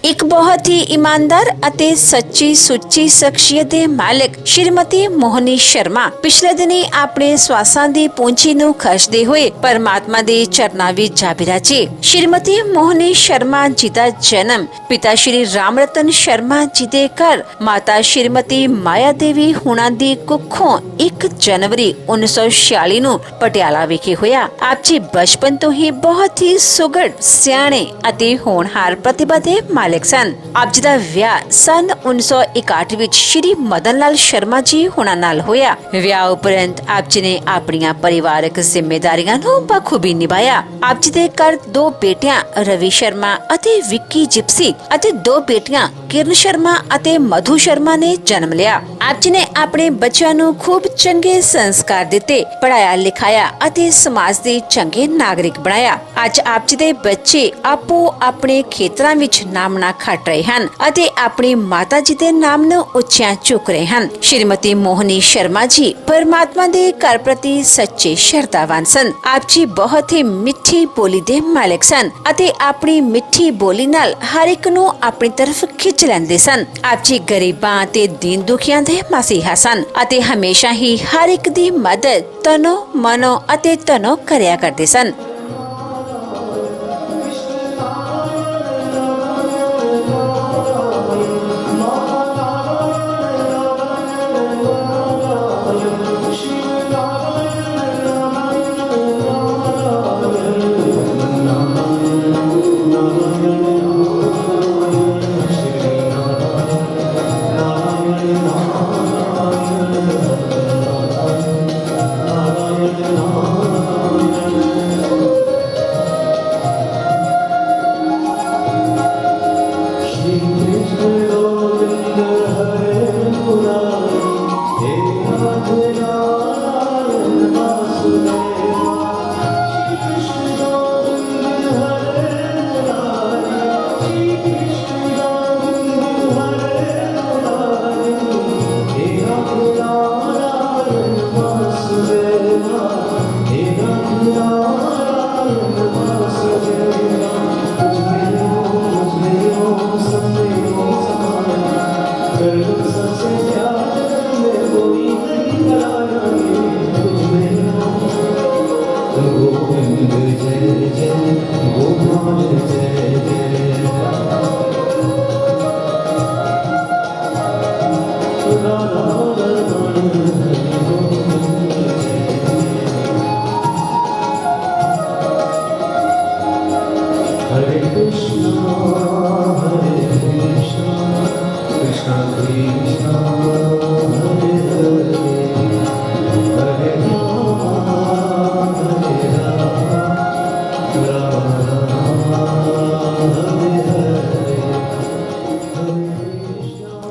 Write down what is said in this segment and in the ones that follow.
एक बहुत ही ईमानदार ਅਤੇ सच्ची सुच्ची शख्सियत ਦੇ ਮਾਲਕ श्रीमती मोहनी शर्मा पिछले दिनी अपने ਸਵਾਸਾਂ ਦੀ ਪੂੰਜੀ ਨੂੰ ਖਰਚਦੇ ਹੋਏ परमात्मा ਦੇ ਚਰਨਾਂ ਵਿੱਚ ਜਾ ਬਿਰਾਜੇ। श्रीमती मोहनी शर्मा जी ਦਾ जन्म पिता श्री राम रतन शर्मा जी ਦੇ ਘਰ माता श्रीमती माया देवी हुणा ਦੀ ਕੁੱਖੋਂ 1 जनवरी 1946 ਨੂੰ ਪਟਿਆਲਾ ਵਿਖੇ ਹੋਇਆ। ਆਪ ਜੀ ਬਚਪਨ ਤੋਂ ਹੀ ਬਹੁਤ ਹੀ ਸੁਘੜ ਸਿਆਣੇ ਅਤੇ ਹੋਣਹਾਰ ਪ੍ਰਤਿਭਾ ਦੇ ਮਾਲਕ ਸਨ। ਆਪ ਜੀ ਦਾ ਵਿਆਹ सन 1961 ਵਿੱਚ ਸ਼੍ਰੀ ਮਦਨ ਲਾਲ ਸ਼ਰਮਾ ਜੀ ਹੁਣਾਂ ਨਾਲ ਹੋਇਆ। ਵਿਆਹ ਉਪਰੰਤ ਆਪ ਜੀ ਨੇ ਆਪਣੀਆਂ ਪਰਿਵਾਰਕ ਜ਼ਿੰਮੇਵਾਰੀਆਂ ਨੂੰ ਬਖੂਬੀ ਨਿਭਾਇਆ। ਆਪ ਜੀ ਦੇ ਘਰ 2 ਬੇਟੀਆਂ ਰਵੀ ਸ਼ਰਮਾ ਅਤੇ ਵਿੱਕੀ ਜਿਪਸੀ ਅਤੇ 2 ਬੇਟੀਆਂ किरण शर्मा ਅਤੇ मधु शर्मा ने जन्म लिया। आप जी ने अपने बच्चों ਨੂੰ खूब चंगे संस्कार दिते, पढ़ाया लिखाया ਅਤੇ समाज ਦੇ ਚੰਗੇ नागरिक बनाया। ਅੱਜ ਆਪ ਜੀ ਦੇ ਬੱਚੇ ਆਪੋ ਆਪਣੇ ਖੇਤਰਾਂ ਵਿੱਚ ਨਾਮਣਾ ਖੱਟ ਰਹੇ ਹਨ ਅਤੇ ਆਪਣੀ ਮਾਤਾ ਜੀ ਦੇ ਨਾਮ ਨੂੰ ਉੱਚਿਆਂ ਚੁੱਕ ਰਹੇ ਹਨ। श्रीमती मोहनी शर्मा जी परमात्मा ਦੇ ਘਰ ਪ੍ਰਤੀ ਸੱਚੇ ਸ਼ਰਧਾਵਾਨ ਸਨ। ਆਪ ਜੀ ਬਹੁਤ ਹੀ ਮਿੱਠੀ ਬੋਲੀ ਦੇ ਮਾਲਕ ਸਨ ਅਤੇ ਆਪਣੀ ਮਿੱਠੀ ਬੋਲੀ ਨਾਲ ਹਰ ਇੱਕ ਨੂੰ ਆਪਣੀ ਤਰਫ ਖਿੱਚ ਲੈਂਦੇ ਸਨ। ਆਪ ਜੀ ਗਰੀਬਾਂ ਤੇ ਦੀਨ ਦੁਖੀਆਂ ਦੇ ਮਸੀਹਾ ਸਨ ਅਤੇ ਹਮੇਸ਼ਾ ਹੀ ਹਰ ਇੱਕ ਦੀ ਮਦਦ ਤਨੋ ਮਨੋ ਅਤੇ ਧਨੋ ਕਰਿਆ ਕਰਦੇ ਸਨ।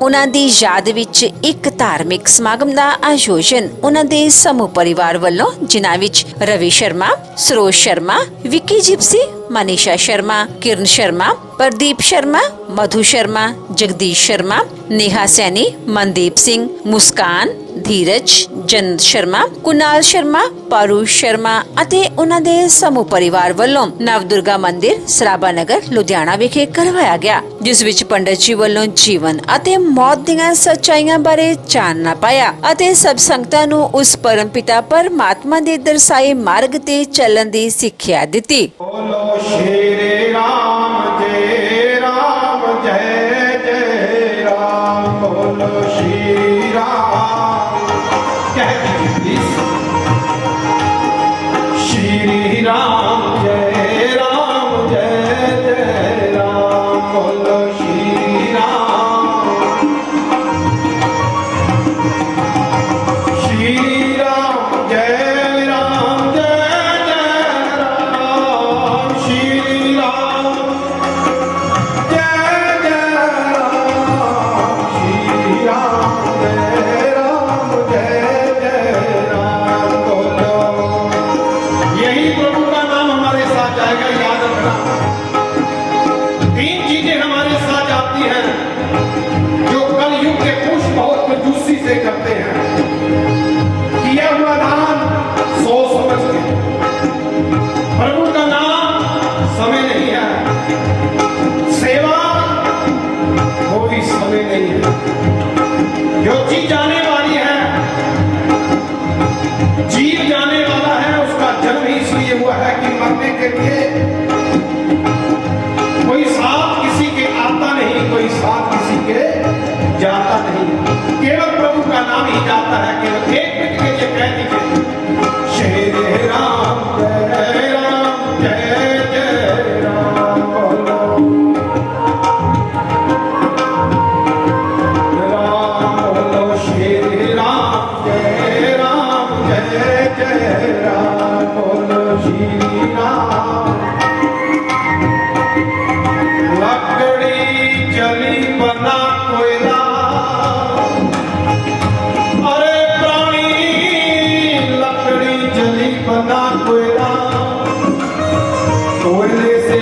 ਉਹਨਾਂ ਦੀ ਯਾਦ ਵਿੱਚ ਇੱਕ ਧਾਰਮਿਕ ਸਮਾਗਮ ਦਾ ਆਯੋਜਨ ਉਹਨਾਂ ਦੇ ਸਮੂਹ ਪਰਿਵਾਰ ਵੱਲੋਂ, ਜਿਨ੍ਹਾਂ ਵਿੱਚ ਰਵੀ ਸ਼ਰਮਾ, ਸਰੋਜ ਸ਼ਰਮਾ, ਵਿੱਕੀ ਜਿਪਸੀ, मनीषा शर्मा, किरण शर्मा, प्रदीप शर्मा, मधु शर्मा, जगदीश शर्मा, नेहा सैनी, मनदीप सिंह, मुस्कान, धीरज, जन्नत शर्मा, कुणाल शर्मा, पारू शर्मा ਅਤੇ ਉਹਨਾਂ ਦੇ ਸਮੂਹ ਪਰਿਵਾਰ ਵੱਲੋਂ ਨਵਦੁਰਗਾ ਮੰਦਿਰ ਸਰਾਭਾ ਨਗਰ ਲੁਧਿਆਣਾ ਵਿਖੇ ਕਰਵਾਇਆ ਗਿਆ, ਜਿਸ ਵਿੱਚ ਪੰਡਤ ਜੀ ਵੱਲੋਂ ਜੀਵਨ ਅਤੇ ਮੌਤ ਦੀਆਂ ਸੱਚਾਈਆਂ ਬਾਰੇ ਚਾਨਣਾ ਪਾਇਆ ਅਤੇ ਸਭ ਸੰਗਤਾਂ ਨੂੰ ਉਸ ਪਰਮਪਿਤਾ ਪਰਮਾਤਮਾ ਦੇ ਦਰਸਾਏ ਮਾਰਗ ਤੇ ਚੱਲਣ ਦੀ ਸਿੱਖਿਆ ਦਿੱਤੀ। श्री राम जय जय राम, बोलो श्री राम। श्री राम जय जय राम, बोलो श्री राम। श्री राम जय जय राम, श्री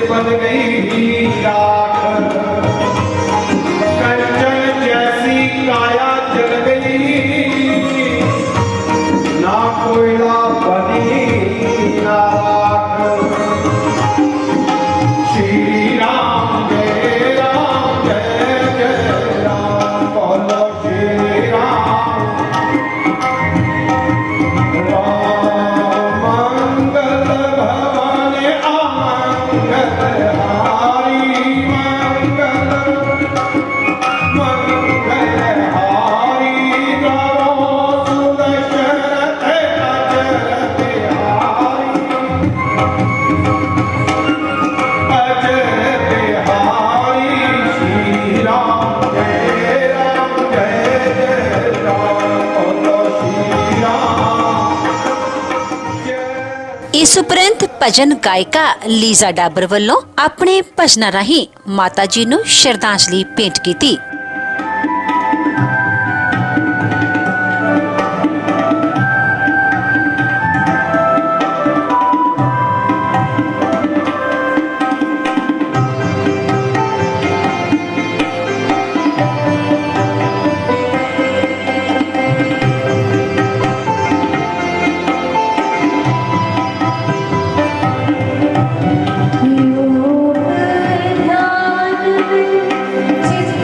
बन गई राख, कंचन जैसी काया जल गई, ना कोयला बनी ना राख। श्री राम जय जय राम, बोलो श्री राम। राम मंगल भवन अमंगल हारी, मंगल मंगल हारी, करो सुदशरथ अजर बिहारी, अजर बिहारी। श्री राम जय राम, बोलो श्री राम जय। ਇਸ ਉਪਰੰਤ ਭਜਨ ਗਾਇਕਾ ਲੀਜ਼ਾ ਡਾਬਰ ਵੱਲੋਂ ਆਪਣੇ ਭਜਨਾਂ ਰਾਹੀਂ ਮਾਤਾ ਜੀ ਨੂੰ ਸ਼ਰਧਾਂਜਲੀ ਭੇਂਟ ਕੀਤੀ। चित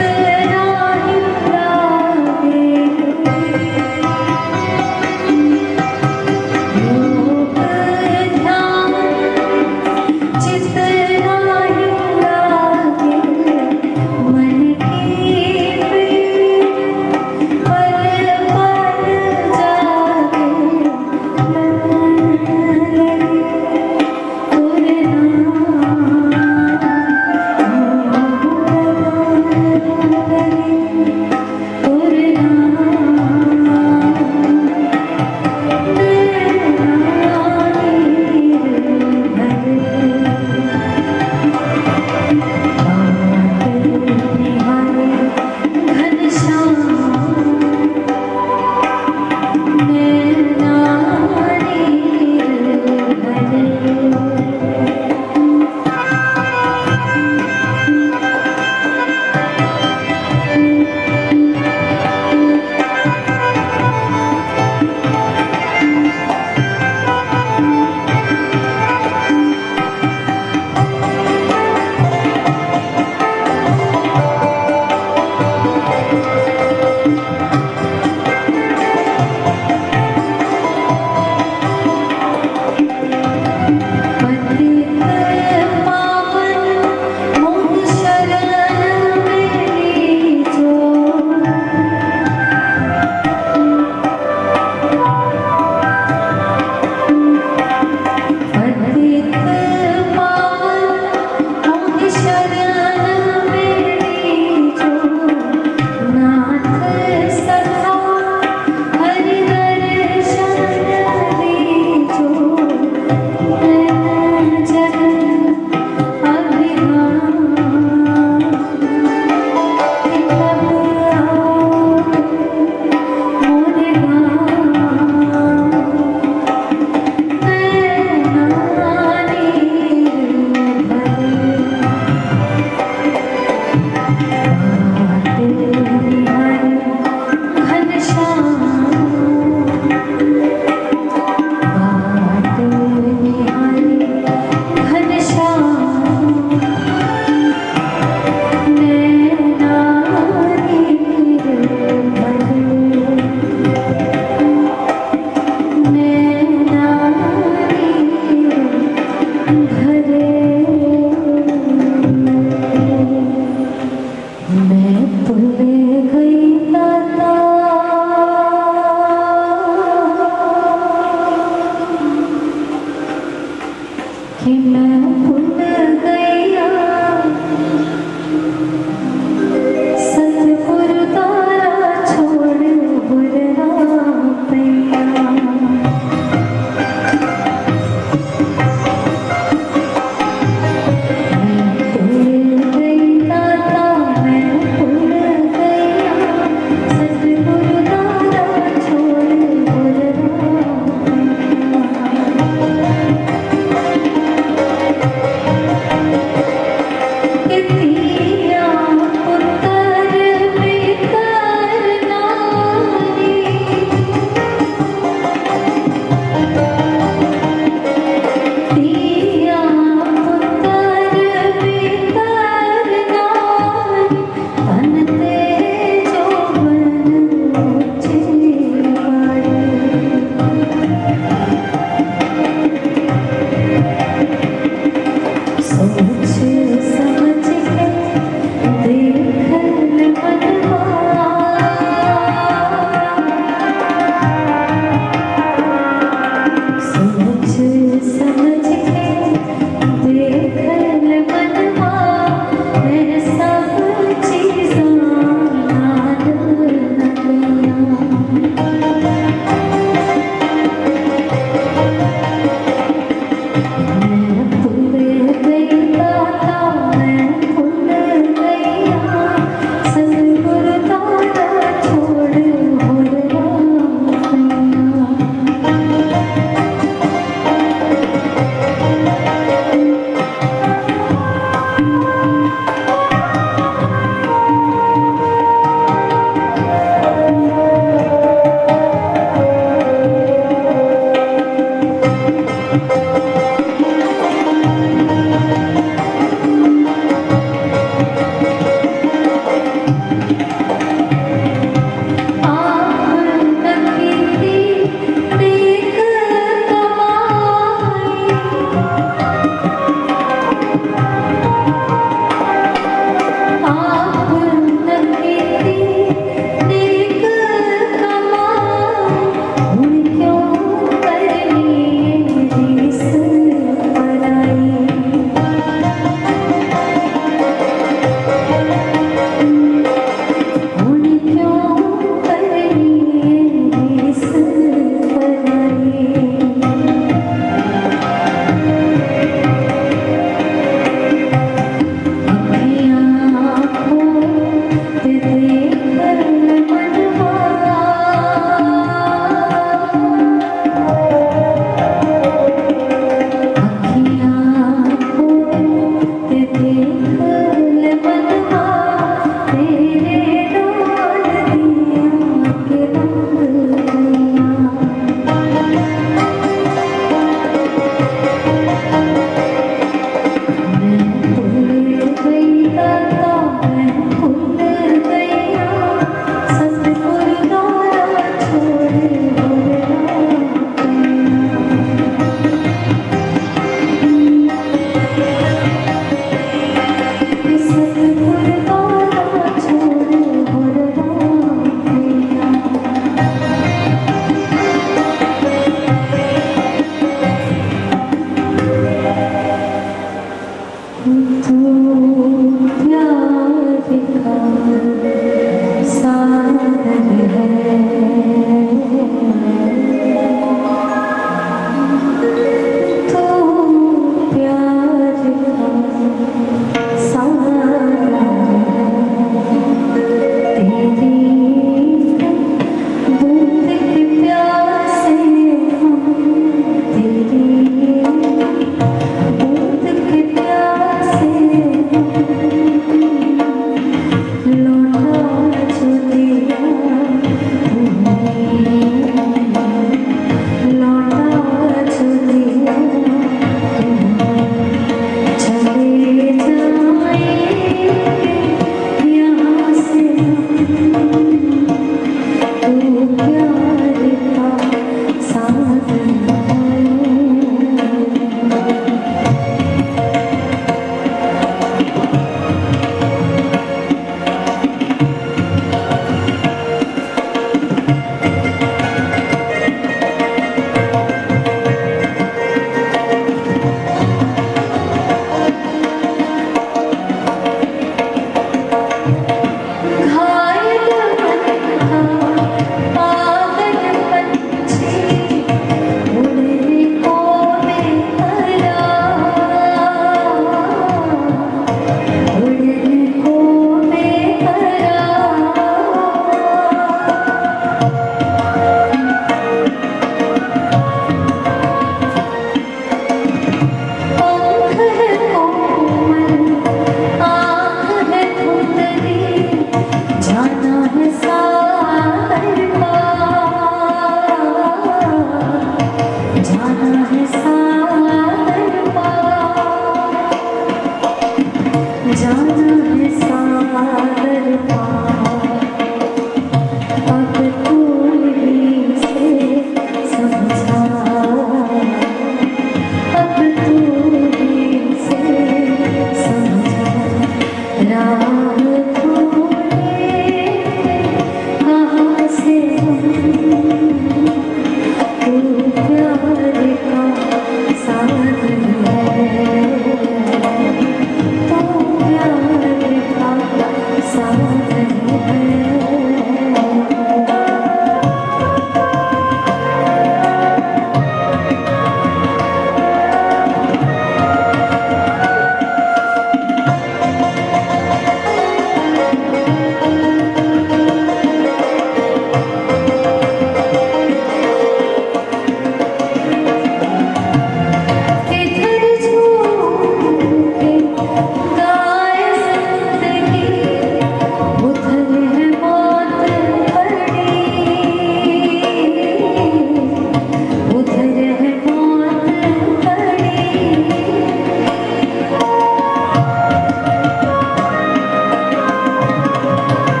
साथ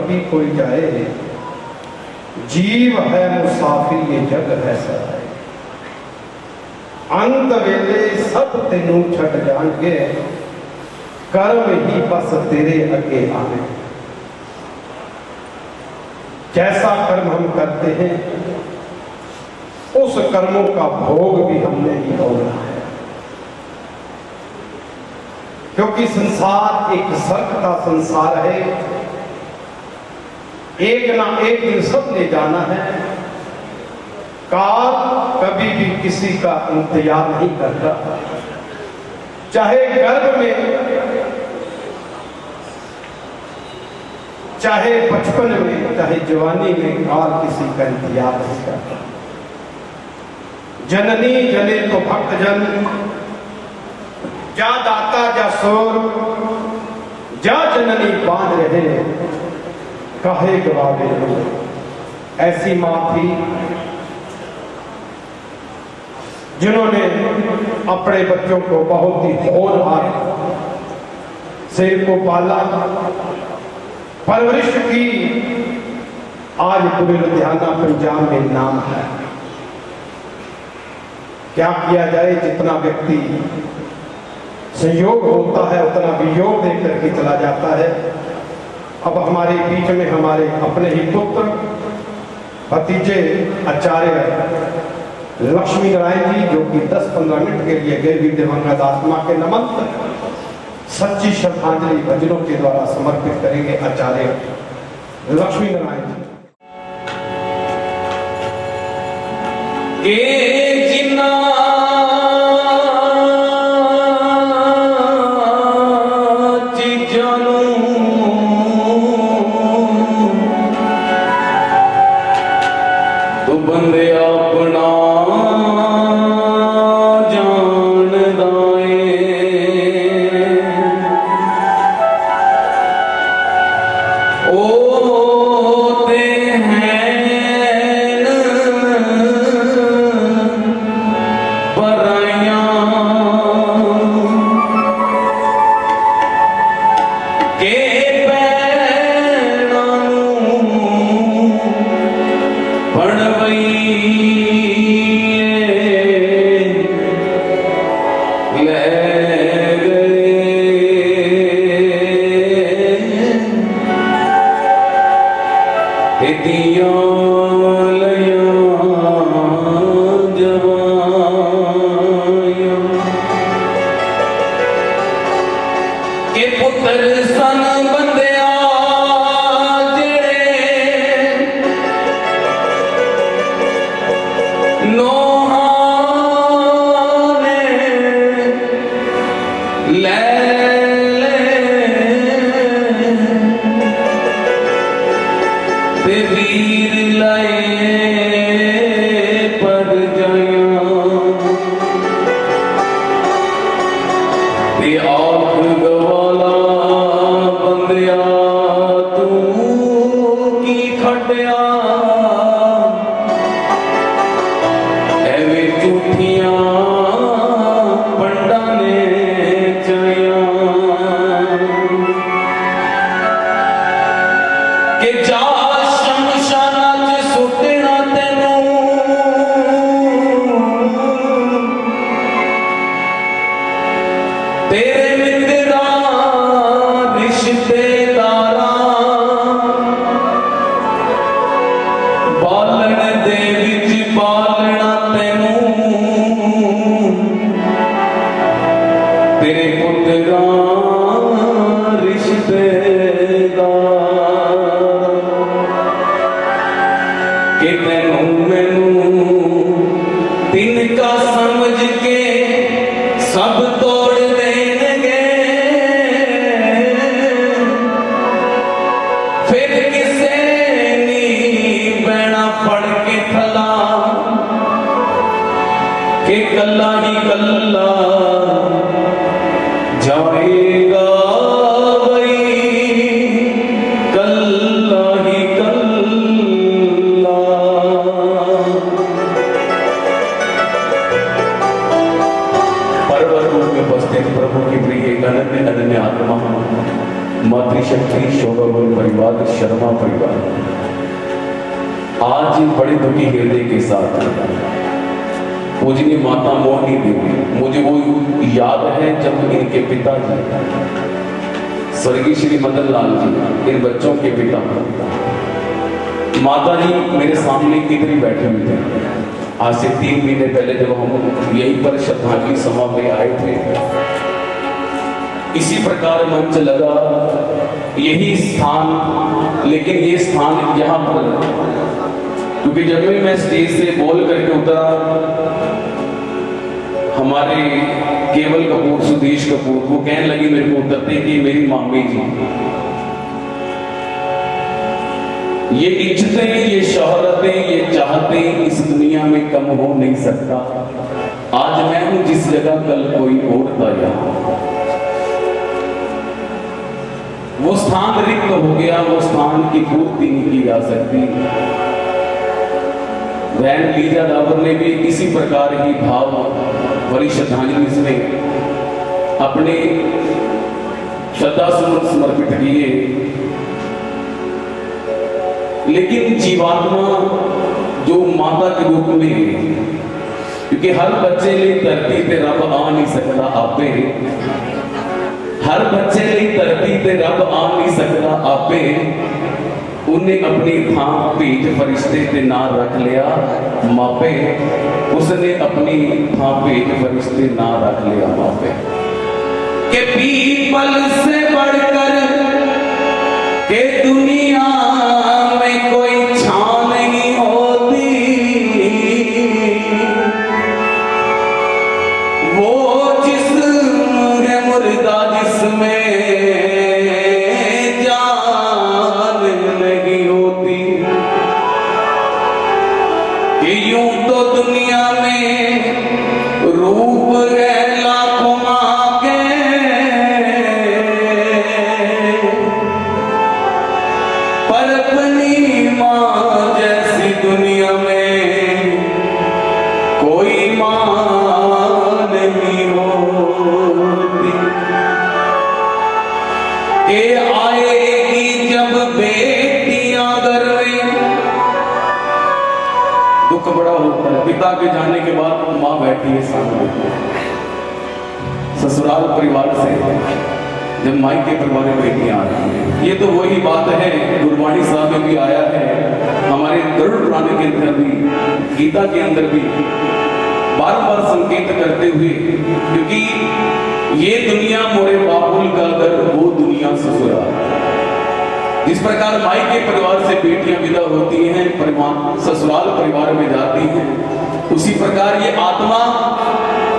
कभी कोई जाए, जीव है मुसाफिर ये जग है सराय। अंत वेले सब तेनू छट जाणगे, कर्म ही बस तेरे अगे आने। जैसा कर्म हम करते हैं उस कर्मों का भोग भी हमने ही भोगना है, क्योंकि संसार एक सर्प का संसार है। एक ना एक दिन सब ले जाना है। काल कभी भी किसी का इंतजार नहीं करता। चाहे गर्भ में, चाहे बचपन में, चाहे जवानी में, काल किसी का इंतजार नहीं करता। जननी जने तो भक्तजन, जा दाता जा सोर, जा जननी बांध रहे, काहे गवावे। ऐसी मां थी जिन्होंने अपने बच्चों को बहुत ही होनहार से को पाला, परवरिश की। आज पूरे लुधियाना पंजाब में नाम है। क्या किया जाए, जितना व्यक्ति संयोग होता है उतना वियोग देख करके चला जाता है। अब हमारे बीच में हमारे अपने ही पुत्र भतीजे आचार्य लक्ष्मी नारायण जी, जो कि 10-15 मिनट के लिए गए हुए दिवंगत आत्मा के नमन सच्ची श्रद्धांजलि भजनों के द्वारा समर्पित करेंगे आचार्य लक्ष्मी नारायण जी। प्रभु की प्रिय अनन्य अनन्य आत्मा मातृशक्ति शोभाबल परिवार शर्मा परिवार आज बड़े दुखी हृदय के साथ पूजनीय माता मोहनी देवी, मुझे वो याद है जब इनके पिताजी स्वर्गीय श्री मदन लाल जी, इन बच्चों के पिता, माता जी मेरे सामने इधर ही बैठे हुए थे। आज से 3 महीने पहले जब हम यहीं पर श्रद्धांजलि सभा में आए थे, इसी प्रकार मंच लगा, यही स्थान, लेकिन ये स्थान यहाँ पर, क्योंकि जब भी मैं स्टेज से बोल करके उतरा, हमारे केवल कपूर, सुदेश कपूर, वो कहने लगी मेरे को उतरते कि मेरी मामी जी, ये इज्जतें, ये शोहरतें, ये चाहतें इस दुनिया में कम हो नहीं सकता। आज मैं हूं जिस जगह, कल कोई और था यहाँ। वो स्थान रिक्त हो गया, वो स्थान की पूर्ति नहीं की जा सकती। बहन लीजा डाबर ने भी इसी प्रकार ही भाव भरी श्रद्धांजलि में अपने श्रद्धा सुमन समर्पित किए। लेकिन जीवात्मा जो माता के रूप में, क्योंकि हर बच्चे लिए धरती पे रब आ नहीं सकता आपे, हर बच्चे लिए धरती पे रब आ नहीं सकता आपे, उन्हें अपनी थां भेज फरिश्ते ते ना रख लिया मापे, उसने अपनी थां भेज फरिश्ते ना रख लिया मापे। के पीपल से बढ़कर के दुनिया में कोई छां नहीं होती, वो जिस्म है मुर्दा जिसमें जान नहीं होती। कि यूं तो दुनिया में रूप है लाखों माँ के, पर अपनी माँ जैसी दुनिया में कोई माँ नहीं होती। के आएगी जब बेटियां घर में, दुख बड़ा होता है। पिता के जाने के बाद माँ बैठी है सामने, ससुराल परिवार से जब माई के परिवार में बेटियां आ रही हैं, ये तो वही बात है। गुरबाणी साहब में भी आया है, हमारे गरुड़ पुराण के अंदर भी, गीता के अंदर भी बार बार संकेत करते हुए, क्योंकि ये दुनिया मोरे बाबुल का घर, वो दुनिया ससुराल। जिस प्रकार माई के परिवार से बेटियां विदा होती हैं, ससुराल परिवार में जाती हैं, उसी प्रकार ये आत्मा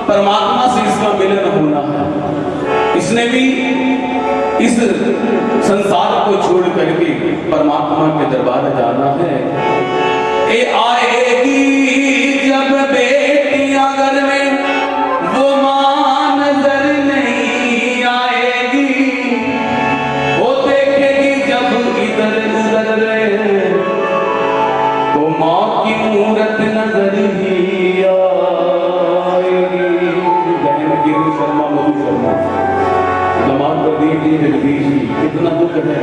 परमात्मा से इसका मिलन होना है। इसने भी इस संसार को छोड़ करके परमात्मा के दरबार जाना है। ए आएगी जब बेटियां घर में, वो मां नजर नहीं आएगी, वो देखेगी जब इधर उधर, तो मां की मूरत नजर ही आएगी। बहन गिरी शर्मा, मधु शर्मा, दमाद प्रदीप जी, जगदीश जी, कितना दुख है।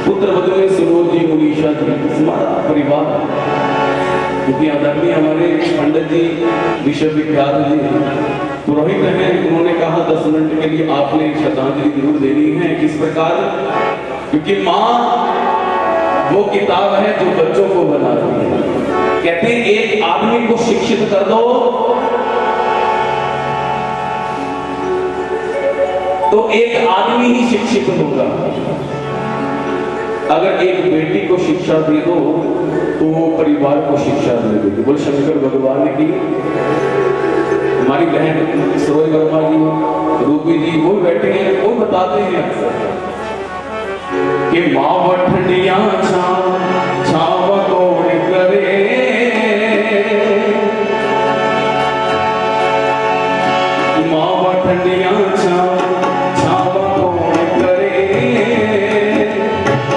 पुत्र वधु में सुनोद जी, मुनीषा जी, हमारा परिवार, क्योंकि आदरणीय हमारे पंडित जी विश्वविख्यात जी पुरोहित हैं, उन्होंने कहा 10 मिनट के लिए आपने श्रद्धांजलि जरूर देनी है। किस प्रकार? क्योंकि माँ वो किताब है जो बच्चों को बनाती है। कहते हैं एक आदमी को शिक्षित कर दो तो एक आदमी ही शिक्षित होगा। अगर एक बेटी को शिक्षा दे दो तो वो परिवार को शिक्षा दे देगी। बोल शंकर भगवान की। हमारी बहन सरोज वर्मा जी, रूबी जी, वो बैठे हैं, वो बताते हैं कि माँ वठनिया छाव कौन करे, माँ वठनिया छाव कौन करे,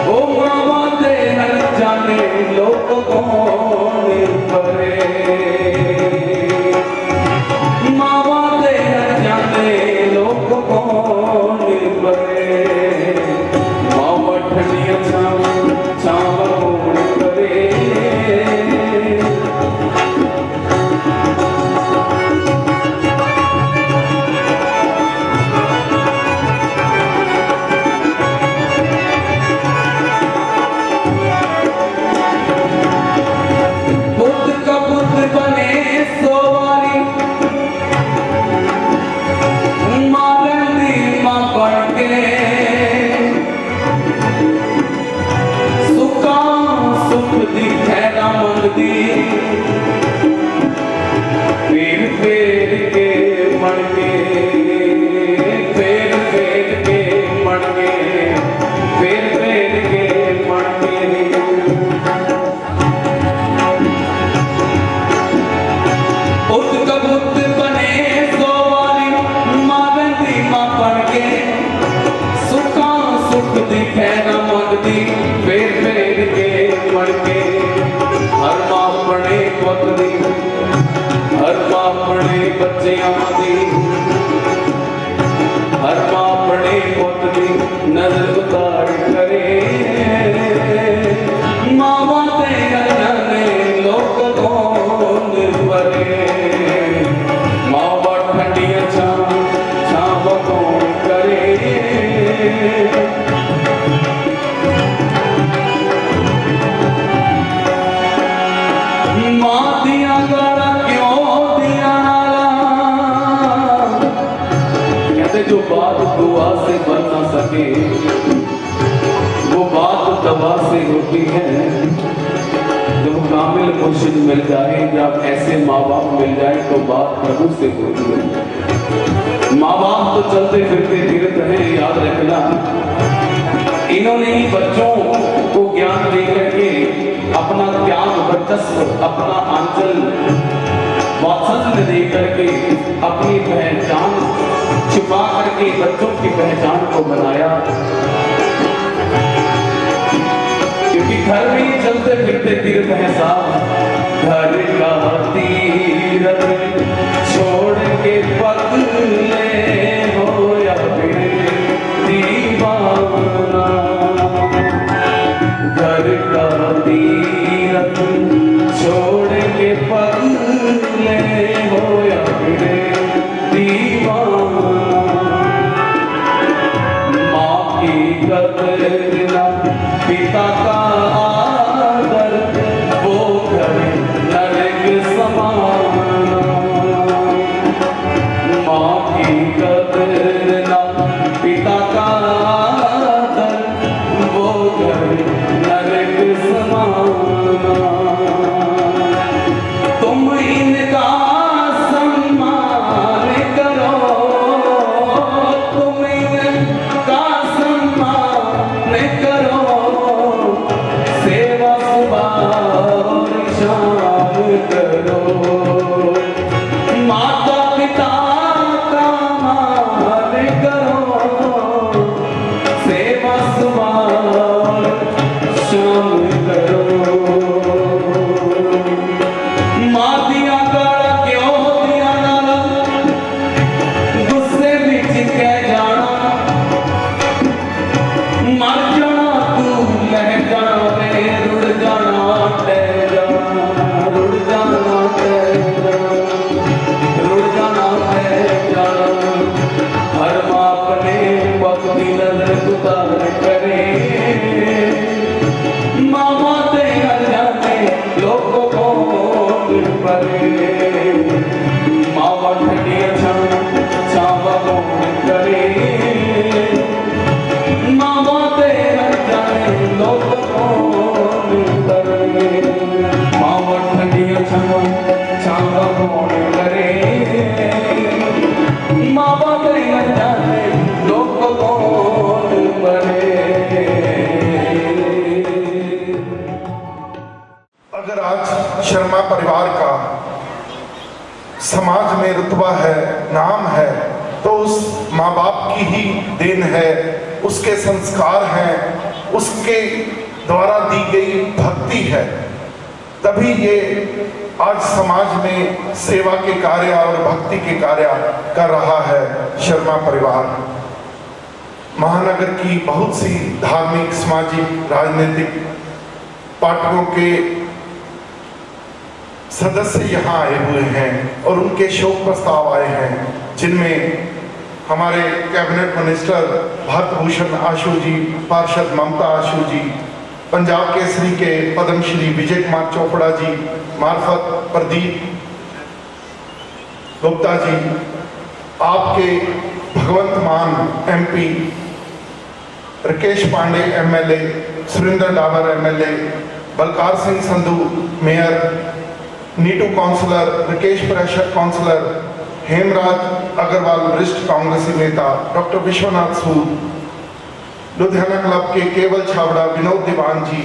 ओ मामा दे हर जाने लोग कौन करे, मामा दे हर जाने लोग कौन करे। जो बात दुआ से बन ना सके वो बात दवा से होती है। जब कामिल मुर्शिद मिल जाए, जब ऐसे माँ बाप मिल जाए तो बात प्रभु से होती है। माँ बाप तो चलते फिरते तीर्थ हैं, याद रखना। इन्होंने ही बच्चों को ज्ञान दे करके अपना त्याग वर्चस्व, अपना आंचल वात्सल्य दे करके अपनी पहचान छुपा करके बच्चों की पहचान को बनाया। क्योंकि घर में चलते फिरते तीर्थ है साहब, घर का तीर्थ छोड़ के पगले हो या फिर दीवाना। घर का तीर्थ छोड़ के पगले हो या फिर दीवाना। माँ की कदर ना पिता का आदर, वो घर नरक समाना। माँ की कदर ना पिता का आदर, वो घर नरक समाना। तुम इनका सम्मान करो, तुम इनका सम्मान करो। सेवा सुबह और शाम करो। माता पिता का मान करो। सेवा सुबह और शाम करो। माँ दिया गाला क्यों दिया गाला, गुस्से विच कह जाना। मर जाना तू लह जाना वे, रुड़ जाना टह जाना, रुड़ जाना टह जाना, रुड़ जाना टह जाना। हर माँ अपने वक्त की नजर उतार करे। मामा ते घर जाते लोगों को परे। मावा ठंडिया छावा कौन करे। मामा ते घर जाते लोगों को परे। मावा ठंडिया छावा कौन करे। मावा ते घर जाते लोगों को परे। अगर आज शर्मा परिवार का समाज में रुतबा है, नाम है, तो उस माँ बाप की ही देन है, उसके संस्कार हैं, उसके द्वारा दी गई भक्ति है। तभी ये आज समाज में सेवा के कार्य और भक्ति के कार्य कर रहा है शर्मा परिवार। महानगर की बहुत सी धार्मिक, सामाजिक, राजनीतिक पार्टियों के सदस्य यहाँ आए हुए हैं और उनके शोक प्रस्ताव आए हैं, जिनमें हमारे कैबिनेट मिनिस्टर भारतभूषण आशु जी, पार्षद ममता आशु जी, पंजाब केसरी के पद्म श्री विजय कुमार चोपड़ा जी मार्फत प्रदीप गुप्ता जी, आपके Bhagwant Mann MP, Rakesh Pandey MLA, Surender Dawar MLA, Balkar Singh Sandhu mayor, Neetu councillor, Rakesh Parashar councillor, Hemraj Agarwal वरिष्ठ कांग्रेसी नेता, डॉक्टर विश्वनाथ सूद, लुधियाना क्लब के केवल छाबड़ा विनोद दीवान जी,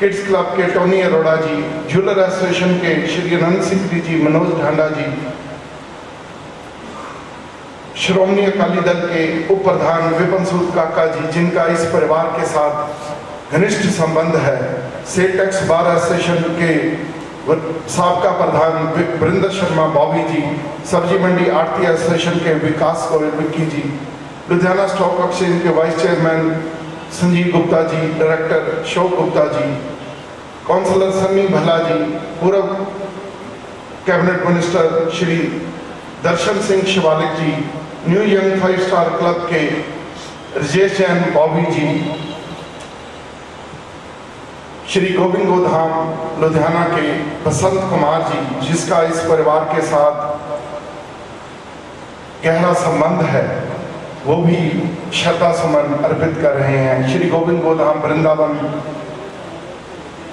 किड्स क्लब के Tony Arora ji, jeweller association के श्री अनंत सिंह जी, मनोज ढांडा जी, श्रोमणी अकाली दल के उप प्रधान विपिन सूद काका जी, जिनका इस परिवार के साथ घनिष्ठ संबंध है, सेटेक्स बार एसोसिएशन के साबका प्रधान वरिंदर शर्मा बॉबी जी, सब्जी मंडी आड़ती एसोसिएशन के विकास गोयल विक्की जी, लुधियाना स्टॉक एक्सचेंज के vice chairman Sanjeev Gupta ji, director शोक गुप्ता जी, काउंसलर सन्नी भला जी, पूर्व कैबिनेट मिनिस्टर श्री दर्शन सिंह शिवालिक जी, न्यू यंग 5 स्टार क्लब के राजेश जैन बॉबी जी, श्री गोविंदो धाम लुधियाना के बसंत कुमार जी, जिसका इस परिवार के साथ गहरा संबंध है, वो भी श्रद्धा सुमन अर्पित कर रहे हैं। श्री गोविंद गोधाम वृंदावन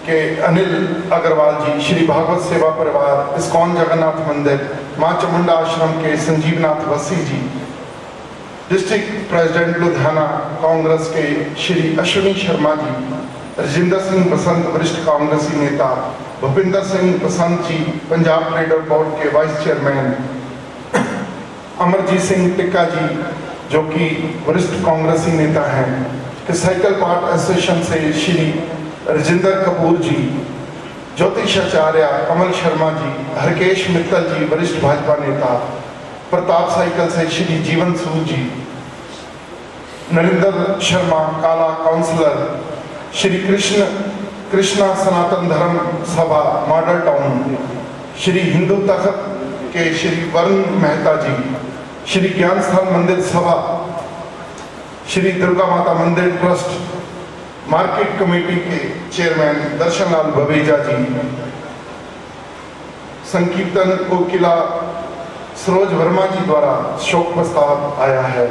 के अनिल अग्रवाल जी, श्री भागवत सेवा परिवार, इस्कॉन जगन्नाथ मंदिर, माँ चामुंडा आश्रम के संजीवनाथ वसी जी, डिस्ट्रिक्ट प्रेसिडेंट लुधियाना कांग्रेस के श्री अश्विनी शर्मा जी, रजिंदर सिंह बसंत वरिष्ठ कांग्रेसी नेता, भूपिंदर सिंह बसंत जी पंजाब ट्रेडर बोर्ड के वाइस चेयरमैन, अमरजीत सिंह टिक्का जी जो कि वरिष्ठ कांग्रेसी नेता हैं, साइकिल पार्ट एसोसिएशन से श्री रजिंदर कपूर जी, ज्योतिषाचार्य कमल शर्मा जी, हरकेश मित्तल जी वरिष्ठ भाजपा नेता, प्रताप साइकिल से श्री जीवन सूद जी, नरेंद्र शर्मा काला काउंसलर, श्री कृष्णा सनातन धर्म सभा मॉडल टाउन, श्री हिंदू तख्त के श्री वरुण मेहता जी, श्री ज्ञान स्थान मंदिर सभा, श्री दुर्गा माता मंदिर ट्रस्ट मार्केट कमेटी के चेयरमैन दर्शनलाल बवेजा जी, संकीर्तन कोकिला सरोज वर्मा जी द्वारा शोक प्रस्ताव आया है।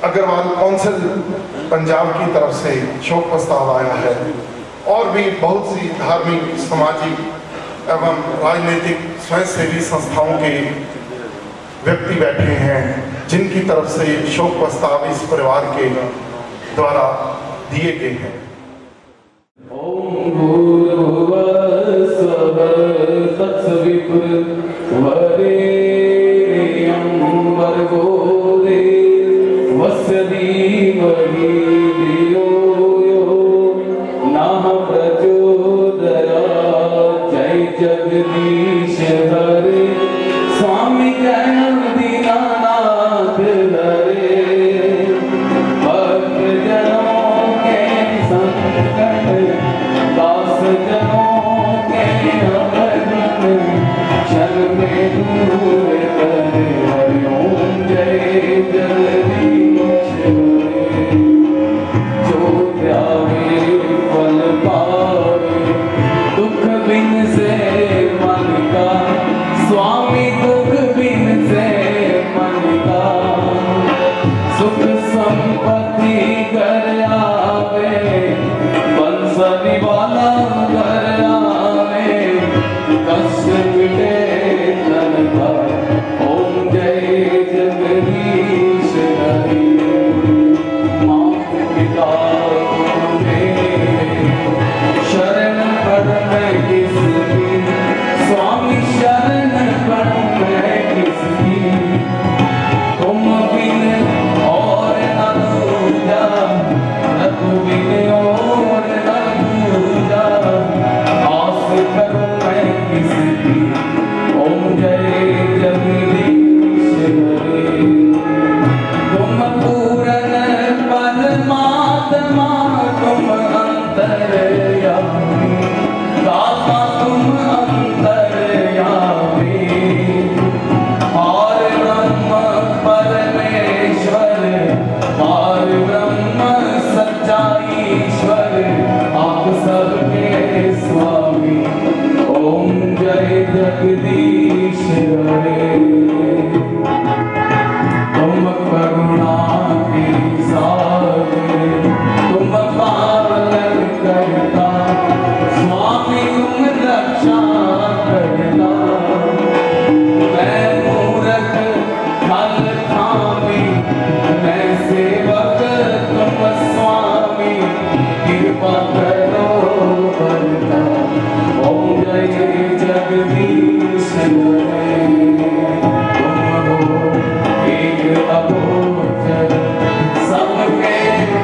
अग्रवाल काउंसिल पंजाब की तरफ से शोक प्रस्ताव आया है और भी बहुत सी धार्मिक, सामाजिक एवं राजनीतिक स्वयंसेवी संस्थाओं के व्यक्ति बैठे हैं जिनकी तरफ से शोक प्रस्ताव इस परिवार के द्वारा दिए गए हैं। जगदीश हरे स्वामी जय दीनानाथ हरे, भक्त जनों के संकट दास जनों के अवगत क्षण में दूर करे, हरि ओम जय जगदीश हरे। जो ध्यावे फल पावे दुख बिन से मन का, स्वामी दुख बिन से मन का, सुख संपत्ति कर आवे, बंसरी वाला कर आवे, कष्ट मिटे तन का, ओम जय जगदीश हरि। मात पिता शरण पड़ मैं किसकी, स्वामी शरण पड़ मैं किसकी, तुम बिन और न दूजा, रघु बिन और न दूजा, आस करूं मैं किसकी, ओम जय जगदीश हरे। तुम पूर्ण परमात्मा, तुम अंतर्यामी, दाता तुम अंतर्यामी, और ब्रह्म परमेश्वर, और ब्रह्म सच्चा ईश्वर, आप सबके स्वामी, ओम जय जगदीश हरे। तुम करुणा के सागर, तुम पालन करता, स्वामी तुम रक्षा करता, मैं मूर्ख फल खामी, मैं सेवक तुम स्वामी, कृपा करो बरता, ओम जय जगदीश हरे। तुम हो एक अगोचर, सबके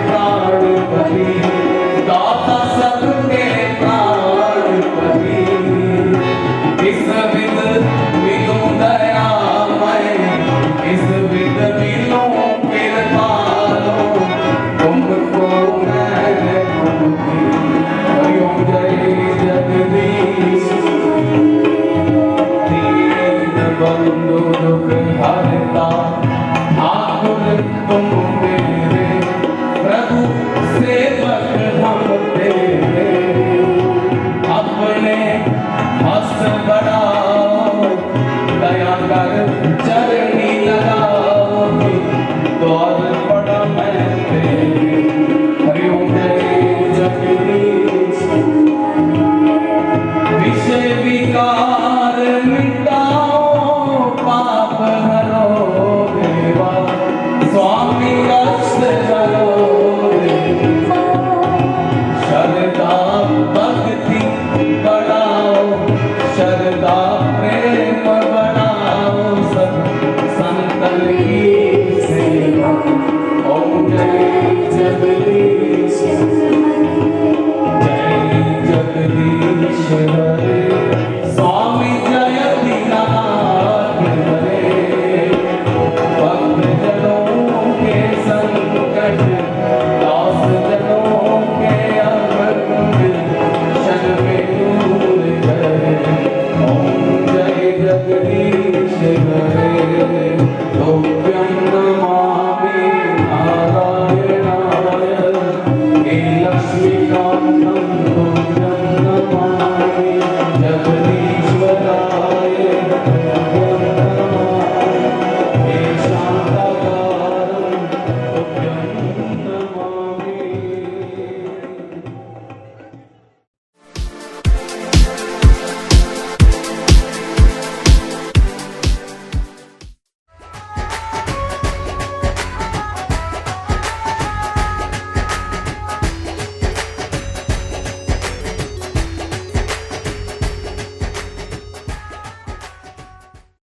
प्राणपति, दाता सबके प्राणपति, इस विध मिलूं दयामय, इस विध मिलूं कृपालो, तुमको मैं तुमकी, हरि ओम जय जगदीश। दीन बंधु दुख हरता, ठाकुर तुम मेरे, प्रभु सेवक हम तेरे, अपने हस्त बढ़ाओ, दया कर चरणी लगाओ, तो शरदा